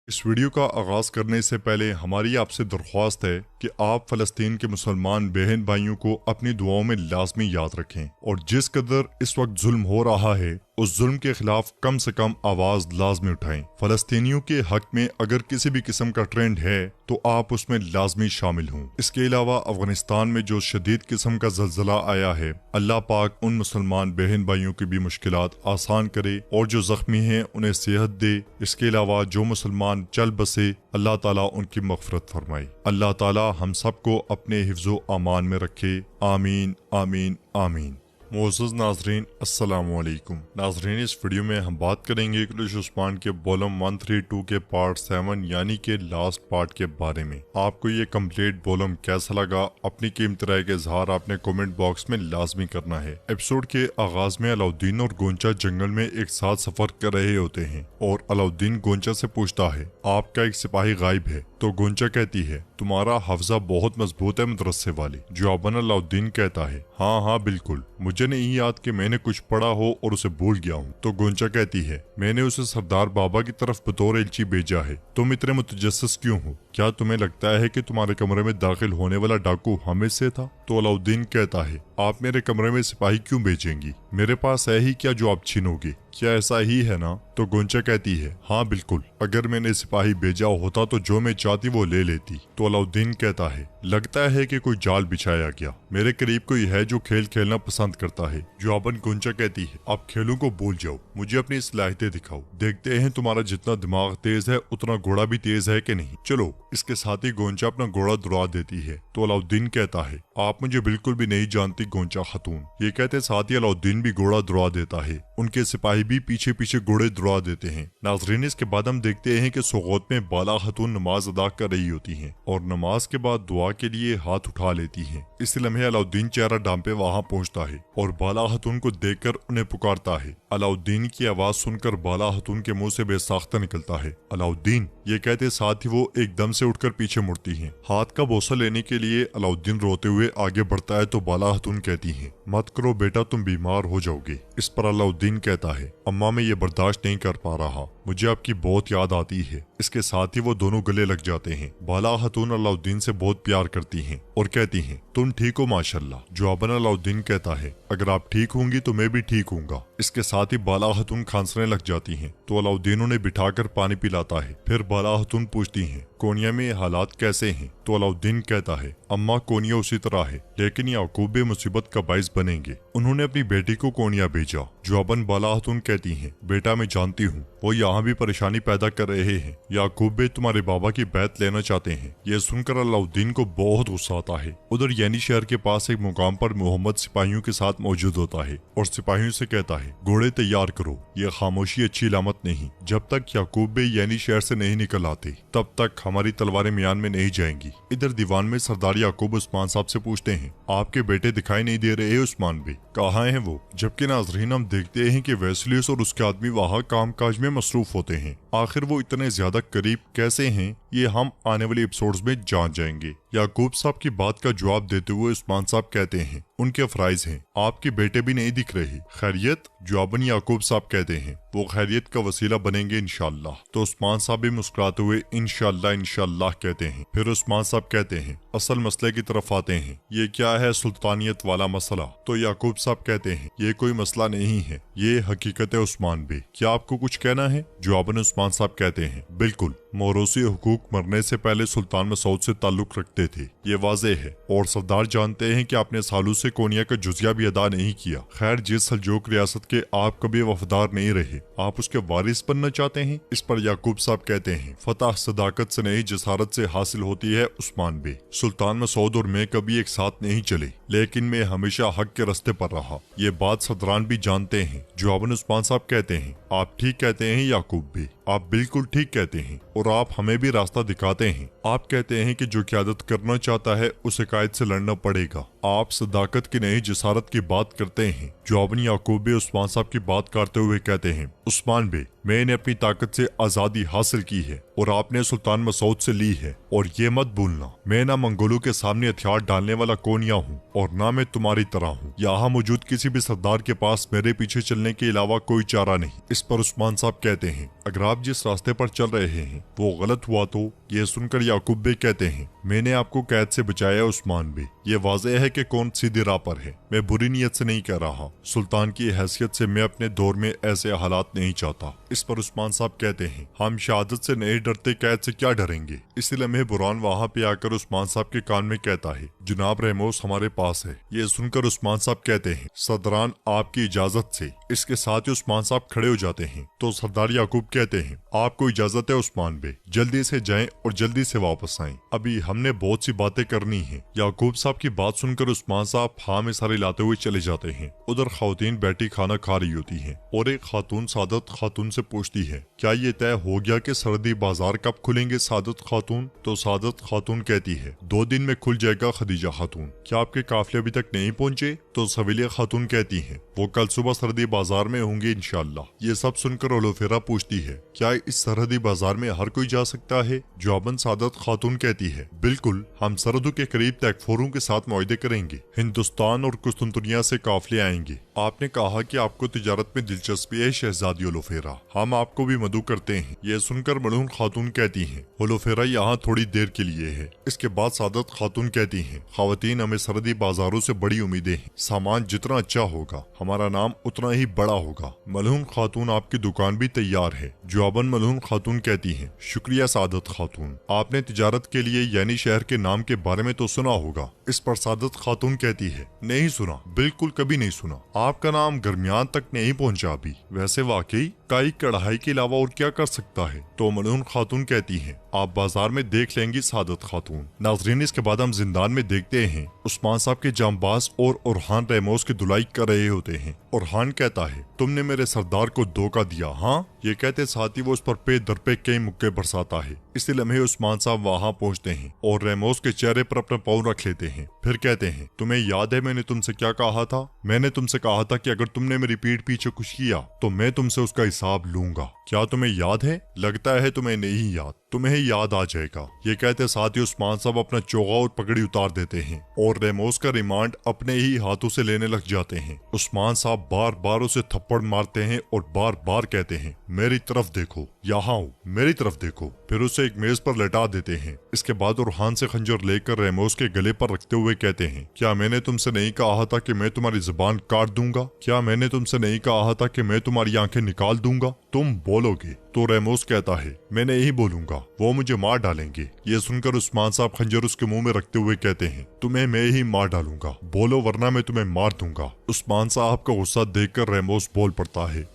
इस वीडियो का आगाज करने से पहले हमारी आपसे दरख्वास्त है कि आप फ़लस्तीन के मुसलमान बहन भाइयों को अपनी दुआओं में लाजमी याद रखें और जिस कदर इस वक्त जुल्म हो रहा है उस जुल्म के खिलाफ कम से कम आवाज लाजमी उठाएं। फ़लस्तीनियों के हक में अगर किसी भी किस्म का ट्रेंड है तो आप उसमें लाजमी शामिल हों। इसके अलावा अफगानिस्तान में जो शदीद किस्म का ज़लज़ला आया है, अल्लाह पाक उन मुसलमान बहन भाइयों की भी मुश्किलात आसान करे और जो जख्मी हैं उन्हें सेहत दे। इसके अलावा जो मुसलमान चल बसे, अल्लाह ताला उनकी मग़फ़िरत फरमाए। अल्लाह ताला हम सबको अपने हिफ्ज़ो अमान में रखे। आमीन आमीन आमीन। मोअज़्ज़ज़ नाज़रीन, अस्सलामु अलैकुम। नाज़रीन, इस वीडियो में हम बात करेंगे इंग्लिश उस्मान के वॉल्यूम 132 के पार्ट 7 यानी के लास्ट पार्ट के बारे में। आपको ये कंप्लीट वॉल्यूम कैसा लगा, अपनी कीमती राय का इजहार आपने कमेंट बॉक्स में लाजमी करना है। एपिसोड के आगाज में अलाउद्दीन और गोंचा जंगल में एक साथ सफर कर रहे होते हैं और अलाउद्दीन गोंचा से पूछता है, आपका एक सिपाही गायब है। तो गोंचा कहती है, तुम्हारा हफ्जा बहुत मजबूत है मदरसे वाले। जवाबन अलाउद्दीन कहता है, हाँ हाँ बिल्कुल, मुझे नहीं याद कि मैंने कुछ पढ़ा हो और उसे भूल गया हूँ। तो गोंचा कहती है, मैंने उसे सरदार बाबा की तरफ बतौर एलची भेजा है। तुम इतने मुतजस्सिस क्यों हो? क्या तुम्हें लगता है कि तुम्हारे कमरे में दाखिल होने वाला डाकू हम से था? तो अलाउद्दीन कहता है, आप मेरे कमरे में सिपाही क्यों भेजेंगी? मेरे पास है ही क्या जो आप छीनोगे? क्या ऐसा ही है ना? तो गोंचा कहती है, हाँ बिल्कुल, अगर मैंने सिपाही भेजा होता तो जो मैं चाहती वो ले लेती। तो अलाउद्दीन कहता है, लगता है कि कोई जाल बिछाया गया। मेरे करीब कोई है जो खेल खेलना पसंद करता है। जवाबन गोंचा कहती है, आप खेलों को भूल जाओ, मुझे अपनी सलाहियतें दिखाओ। देखते हैं तुम्हारा जितना दिमाग तेज है उतना घोड़ा भी तेज है कि नहीं। चलो। इसके साथ ही गोंचा अपना घोड़ा दौड़ा देती है। तो अलाउद्दीन कहता है, आप मुझे बिल्कुल भी नहीं जानती गोंचा खातून। ये कहते साथ ही अलाउद्दीन भी घोड़ा दौड़ा देता है। उनके सिपाही भी पीछे पीछे घोड़े दौड़ा देते हैं। नाज़रीन, इसके बाद हम देखते हैं कि सोगोत में बाला खातून नमाज अदा कर रही होती हैं और नमाज के बाद दुआ के लिए हाथ उठा लेती हैं। इस लम्हे अलाउद्दीन चेहरा ढांपे वहाँ पहुँचता है और बाला खातून को देखकर उन्हें पुकारता है। अलाउद्दीन की आवाज सुनकर बाला खातून के मुंह से बेसाख्ता निकलता है, अलाउद्दीन। ये कहते साथ ही वो एकदम से उठकर पीछे मुड़ती हैं। हाथ का बोसा लेने के लिए अलाउद्दीन रोते हुए आगे बढ़ता है तो बाला खातून कहती हैं, मत करो बेटा, तुम बीमार हो जाओगे। इस पर अलाउद्दीन कहता है, अम्मा मैं ये बर्दाश्त नहीं कर पा रहा, मुझे आपकी बहुत याद आती है। इसके साथ ही वो दोनों गले लग जाते हैं। बाला खातून अलाउद्दीन से बहुत प्यार करती हैं और कहती हैं, तुम ठीक हो माशाल्लाह। जवाबन अलाउद्दीन कहता है, अगर आप ठीक होंगी तो मैं भी ठीक हूँगा। इसके साथ ही बाला खातून खांसने लग जाती हैं तो अलाउद्दीन उन्हें बिठाकर पानी पिलाता है। फिर बाला खातून पूछती हैं, कोनिया में हालात कैसे हैं? तो अलाउद्दीन कहता है, अम्मा कोनिया उसी तरह है, लेकिन याकूब भी मुसीबत का बाइस बनेंगे। उन्होंने अपनी बेटी को कोनिया भेजा। जवाबन बाला खातून कहती हैं, बेटा मैं जानती हूँ वो यहाँ भी परेशानी पैदा कर रहे हैं। याकूब भी तुम्हारे बाबा की बैत लेना चाहते हैं। यह सुनकर अलाउद्दीन को बहुत गुस्सा आता है। उधर यानी शहर के पास एक मुकाम पर मोहम्मद सिपाहियों के साथ मौजूद होता है और सिपाहियों से कहता है, घोड़े तैयार करो। यह खामोशी अच्छी इलामत नहीं। जब तक याकूब भी यानी शहर से नहीं निकल आते तब तक हमारी तलवारें म्यान में नहीं जाएंगी। इधर दीवान में सरदार याकूब उस्मान साहब से पूछते हैं, आपके बेटे दिखाई नहीं दे रहे उस्मान भी, कहाँ हैं वो? जबकि नाज़रीन हम देखते हैं कि वेस्लियस और उसके आदमी वहाँ कामकाज में मसरूफ होते हैं। आखिर वो इतने ज्यादा करीब कैसे हैं, ये हम आने वाले एपिसोड्स में जान जाएंगे। याकूब साहब की बात का जवाब देते हुए उस्मान साहब कहते हैं, उनके फराइज हैं, आपके बेटे भी नहीं दिख रहे। खैरियत? जवाबन याकूब साहब कहते हैं, वो खैरियत का वसीला बनेंगे इंशाअल्लाह। तो उस्मान साहब भी मुस्कुराते हुए इंशाअल्लाह इंशाअल्लाह कहते हैं। फिर उस्मान साहब कहते हैं, असल मसले की तरफ आते हैं, ये क्या है सुल्तानियत वाला मसला? तो याकूब साहब कहते हैं, ये कोई मसला नहीं है, ये हकीकत है उस्मान बे। क्या आपको कुछ कहना है? जवाबन उस्मान साहब कहते हैं, बिल्कुल, मोरोसी हुकूक मरने से पहले सुल्तान मसूद से ताल्लुक रखते थे, ये वाज़ेह है। और सरदार जानते हैं कि आपने सालों से कोनिया का जुजिया भी अदा नहीं किया। खैर, जिस सल्जूक रियासत के आप कभी वफादार नहीं रहे, आप उसके वारिस बनना चाहते हैं? इस पर याकूब साहब कहते हैं, फतह सदाकत से नहीं जसारत से हासिल होती है उस्मान बे। सुल्तान मसूद और मैं कभी एक साथ नहीं चले, लेकिन मैं हमेशा हक के रास्ते पर रहा। ये बात सदरान भी जानते हैं। जवाबन उस्मान साहब कहते हैं, आप ठीक कहते हैं याकूब बे, आप बिल्कुल ठीक कहते हैं और आप हमें भी रास्ता दिखाते हैं। आप कहते हैं कि जो क़यादत करना चाहता है उसे कायद से लड़ना पड़ेगा। आप सदाकत की नहीं जसारत की बात करते हैं। जवाबन याकूब बे उस्मान साहब की बात करते हुए कहते हैं, उस्मान बे, मैंने अपनी ताकत से आजादी हासिल की है और आपने सुल्तान मसूद से ली है, और ये मत भूलना मैं ना मंगोलों के सामने हथियार डालने वाला कोनिया हूँ और ना मैं तुम्हारी तरह हूँ। यहाँ मौजूद किसी भी सरदार के पास मेरे पीछे चलने के अलावा कोई चारा नहीं। इस पर उस्मान साहब कहते हैं, अगर आप जिस रास्ते पर चल रहे हैं वो गलत हुआ तो? ये सुनकर याकूब बे कहते हैं, मैंने आपको कैद से बचाया उस्मान बे, ये वाज़ेह है कि कौन सीधे राह पर है। मैं बुरी नीयत से नहीं कह रहा, सुल्तान की हैसियत से मैं अपने दौर में ऐसे हालात नहीं चाहता। इस पर उस्मान साहब कहते हैं, हम शहादत से नहीं डरते, कैद से क्या डरेंगे। इस लम्हे बुरान वहाँ पे आकर उस्मान साहब के कान में कहता है, जनाब रेमोस हमारे पास है। ये सुनकर उस्मान साहब कहते हैं, सरदारान आपकी इजाजत से। इसके साथ ही उस्मान साहब खड़े हो जाते हैं तो सरदार याकूब कहते हैं, आपको इजाजत है उस्मान बे, जल्दी से जाएं और जल्दी से वापस आएं, अभी हमने बहुत सी बातें करनी है। याकूब साहब की बात सुनकर उस्मान साहब हाँ में सारे लाते हुए चले जाते हैं। उधर खातून बैठी खाना खा रही होती है और एक खातून सादत खातून से पूछती है, क्या ये तय हो गया कि सरहदी बाजार कब खुलेंगे सादत खातून? तो सादत खातून कहती है, 2 दिन में खुल जाएगा खदीजा खातून। क्या आपके काफिले अभी तक नहीं पहुंचे? तो सविलिया खातून कहती है, वो कल सुबह सरहदी बाजार में होंगे इंशाल्लाह। ये सब सुनकर ओलोफेरा पूछती है, क्या इस सरहदी बाजार में हर कोई जा सकता है? जवाबन सादत खातून कहती है, बिल्कुल, हम सरहदों के करीब तकफोरों के साथ मुआहदे करेंगे। हिंदुस्तान और कुस्तुनतुनिया से काफिले आएंगे। आपने कहा कि आपको तिजारत में दिलचस्पी है शहजादी ओलोफेरा, हम आपको भी मदू करते हैं। यह सुनकर मलून खातून कहती हैं, ओलोफेरा यहाँ थोड़ी देर के लिए है। इसके बाद सादत खातून कहती हैं, खावतीन हमें सरहदी बाजारों से बड़ी उम्मीदें हैं, सामान जितना अच्छा होगा हमारा नाम उतना ही बड़ा होगा। मलून खातून आपकी दुकान भी तैयार है। जवाबन मलून खातून कहती हैं, शुक्रिया सादत खातून, आपने तिजारत के लिए यानी शहर के नाम के बारे में तो सुना होगा। इस पर सादत खातून कहती है, नहीं सुना, बिल्कुल कभी नहीं सुना, आपका नाम गर्मियान तक नहीं पहुंचा अभी। वैसे वाकई काई कढ़ाई के अलावा और क्या कर सकता है? तो मलून खातून कहती हैं, आप बाजार में देख लेंगी सादत खातून। नाजरीन, इसके बाद हम जिंदान में देखते हैं उस्मान साहब के जांबाज और उरहान रेमोस की धुलाई कर रहे होते हैं। उरहान कहता है, तुमने मेरे सरदार को धोखा दिया। हाँ, ये कहते साथ ही वो उस पर पे दर पे कई मुक्के बरसाता है। इसी लम्हे उस्मान साहब वहाँ पहुँचते हैं और रेमोस के चेहरे पर अपना पाँव रख लेते हैं। फिर कहते हैं, तुम्हें याद है मैंने तुमसे क्या कहा था? मैंने तुमसे कहा था कि अगर तुमने मेरी पीठ पीछे कुछ किया तो मैं तुमसे उसका हिसाब लूंगा। क्या तुम्हें याद है? लगता है तुम्हें नहीं याद, तुम्हें याद आ जाएगा। ये कहते साथ ही उस्मान साहब अपना चोगा और पगड़ी उतार देते हैं और रेमोस का रिमांड अपने ही हाथों से लेने लग जाते हैं। उस्मान साहब बार बार उसे थप्पड़ मारते हैं और बार बार कहते हैं, मेरी तरफ देखो, यहाँ हूँ, मेरी तरफ देखो। फिर उसे एक मेज पर लेटा देते हैं। इसके बाद उरहान से खंजर लेकर रेमोस के गले पर रखते हुए कहते हैं, क्या मैंने तुमसे नहीं कहा था कि मैं तुम्हारी जुबान काट दूंगा? क्या मैंने तुमसे नहीं कहा था कि मैं तुम्हारी आंखें निकाल दूंगा? तुम बोलोगे? तो रेमोस कहता है, मैं नहीं बोलूंगा, वो मुझे मार डालेंगे। ये सुनकर उस्मान साहब खंजर उसके मुंह में रखते हुए कहते हैं, तुम्हें मैं ही मार डालूंगा, बोलो वरना मैं तुम्हें मार दूंगा। उस्मान साहब का गुस्सा देखकर रेमोस बोल पड़ता है,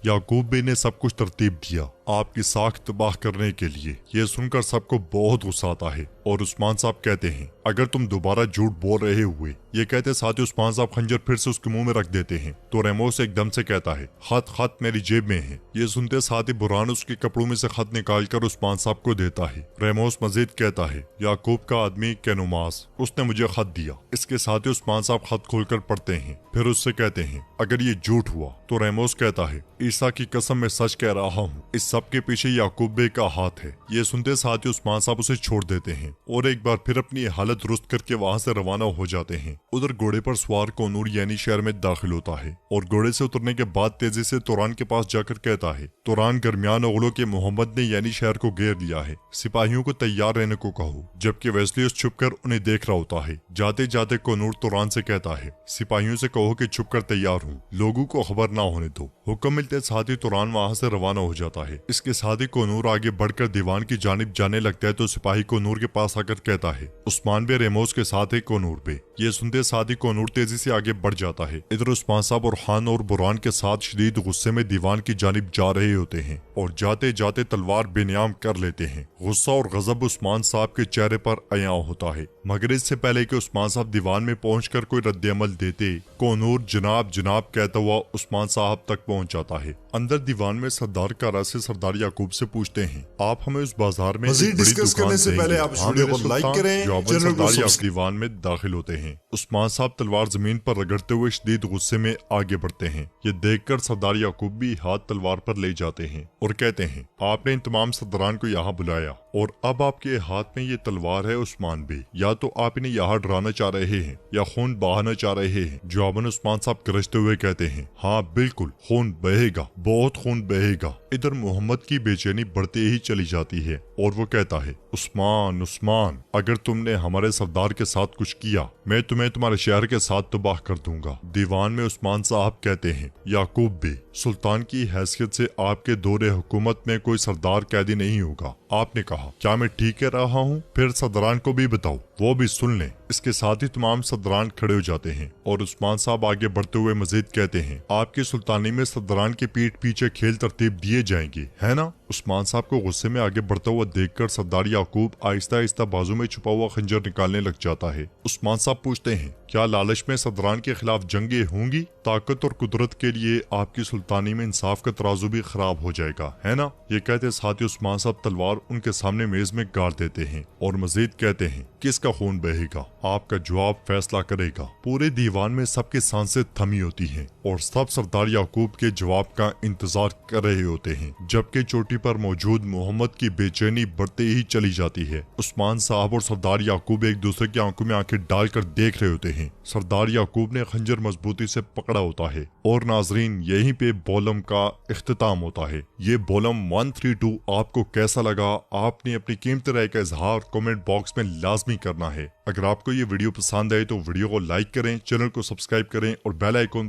याकूब बे ने सब कुछ तरतीब दिया आपकी साख तबाह करने के लिए। ये सुनकर सबको बहुत गुस्सा आता है और उस्मान साहब कहते हैं, अगर तुम दोबारा झूठ बोल रहे हुए। ये कहते साथ ही उस्मान साहब खंजर फिर से उसके मुंह में रख देते हैं। तो रेमोस एकदम से कहता है, खत मेरी जेब में है। ये सुनते साथ ही बुरहान उसके कपड़ों में से खत निकाल कर उस्मान साहब को देता है। रेमोस मजीद कहता है, याकूब का आदमी कैनुमास, उसने मुझे खत दिया। इसके साथ ही उस्मान साहब खत खोलकर पढ़ते हैं। फिर उससे कहते हैं, अगर ये झूठ हुआ। तो रेमोस कहता है, ईसा की कसम मैं सच कह रहा हूँ, इस सब के पीछे याकूब बे का हाथ है। ये सुनते साथ ही उस्मान साहब उसे छोड़ देते हैं और एक बार फिर अपनी हालत दुरुस्त करके वहाँ से रवाना हो जाते हैं। उधर घोड़े पर सवार कोनूर यानी शहर में दाखिल होता है और घोड़े से उतरने के बाद तेजी से तुरान के पास जाकर कहता है, तुरान दरमियान ओगलों के मोहम्मद ने यानी शहर को घेर लिया है, सिपाहियों को तैयार रहने को कहो। जबकि वेस्लियस छुपकर उन्हें देख रहा होता है। जाते जाते कोनूर तुरान से कहता है, सिपाहियों से कहो कि छुपकर तैयार हूँ, लोगों को खबर ना होने दो। हुक्म मिलते साथ ही तुरान वहाँ से रवाना हो जाता है। इसके साथ ही कोनूर आगे बढ़कर दीवान की जानिब जाने लगता है तो सिपाही कोनूर के पास आकर कहता है, उस्मान बे रेमोस के साथ है कोनूर बे। ये सुनते साथ ही कोनूर तेजी से आगे बढ़ जाता है। इधर उस्मान साहब और खान और बुरहान के साथ शदीद गुस्से में दीवान की जानिब जा रहे होते हैं और जाते जाते तलवार बेनियाम कर लेते हैं। गुस्सा और गजब उस्मान साहब के चेहरे पर अया होता है, मगर इससे पहले कि उस्मान साहब दीवान में पहुंचकर कोई रद्द अमल देते, कोनूर जनाब जनाब कहता हुआ उस्मान साहब तक पहुंच जाता है। अंदर दीवान में सरदार कारा से सरदार याकूब से पूछते हैं, आप हमें उस बाजार में मजीद एक बड़ी डिस्कस दुकान करने से पहले देंगे? आप इस हाँ वीडियो मेरे को लाइक सुल्तान। करें, जवाबन चैनल को सरदार याकूब सब्सक्राइब। दीवान में दाखिल होते हैं। उस्मान साहब तलवार जमीन पर रगड़ते हुए शदीद गुस्से में आगे बढ़ते हैं। ये देखकर सरदार याकूब भी हाथ तलवार पर ले जाते हैं और कहते हैं, आपने इन तमाम सरदारान को यहाँ बुलाया और अब आपके हाथ में ये तलवार है उस्मान भी, या तो आप इन्हें यहाँ डराना चाह रहे हैं या खून बहाना चाह रहे हैं। जवाबन उस्मान साहब गरजते हुए कहते हैं, हाँ बिल्कुल खून बहेगा, बहुत खून बहेगा। इधर मोहम्मद की बेचैनी बढ़ते ही चली जाती है और वो कहता है, उस्मान उस्मान, अगर तुमने हमारे सरदार के साथ कुछ किया मैं तुम्हें तुम्हारे शहर के साथ तबाह कर दूंगा। दीवान में उस्मान साहब कहते हैं, याकूब भी, सुल्तान की हैसियत से आपके दौरे हुकूमत में कोई सरदार कैदी नहीं होगा। आपने कहा, क्या मैं ठीक कह रहा हूँ? फिर सरदारान को भी बताओ, वो भी सुन लें। इसके साथ ही तमाम सरदारान खड़े हो जाते हैं और उस्मान साहब आगे बढ़ते हुए मजीद कहते हैं, आपकी सुल्तानी में सरदारान के पीठ पीछे खेल तरतीब दिए जाएंगे, है ना? उस्मान साहब को गुस्से में आगे बढ़ता हुआ देखकर सरदार याकूब आहिस्ता आहिस्ता बाजू में छुपा हुआ खंजर निकालने लग जाता है। उस्मान साहब पूछते हैं, क्या लालच में सरदारान के खिलाफ जंगे होंगी? ताकत और कुदरत के लिए आपकी सुल्तानी में इंसाफ का तराजू भी खराब हो जाएगा, है ना? ये कहते साथ ही उस्मान साहब तलवार उनके सामने मेज में गाड़ देते हैं और मजीद कहते हैं, किसका खून बहेगा आपका जवाब फैसला करेगा। पूरे दीवान में सबकी सांसें थमी होती हैं और सब सरदार याकूब के जवाब का इंतजार कर रहे होते हैं, जबकि चोटी पर मौजूद मोहम्मद की बेचैनी बढ़ते ही चली जाती है। उस्मान साहब और सरदार याकूब एक दूसरे की आंखों में आंखें डालकर देख रहे होते हैं। सरदार याकूब ने खंजर मजबूती से पकड़ा होता है और नाजरीन यहीं पे बॉलम का इख्तिताम होता है। ये बॉलम 132 आपको कैसा लगा? आपने अपनी कीमती राय का इजहार कमेंट बॉक्स में लाजमी करना है। अगर आपको ये वीडियो पसंद आए तो वीडियो को लाइक करें, चैनल को सब्सक्राइब करें और बेल आइकॉन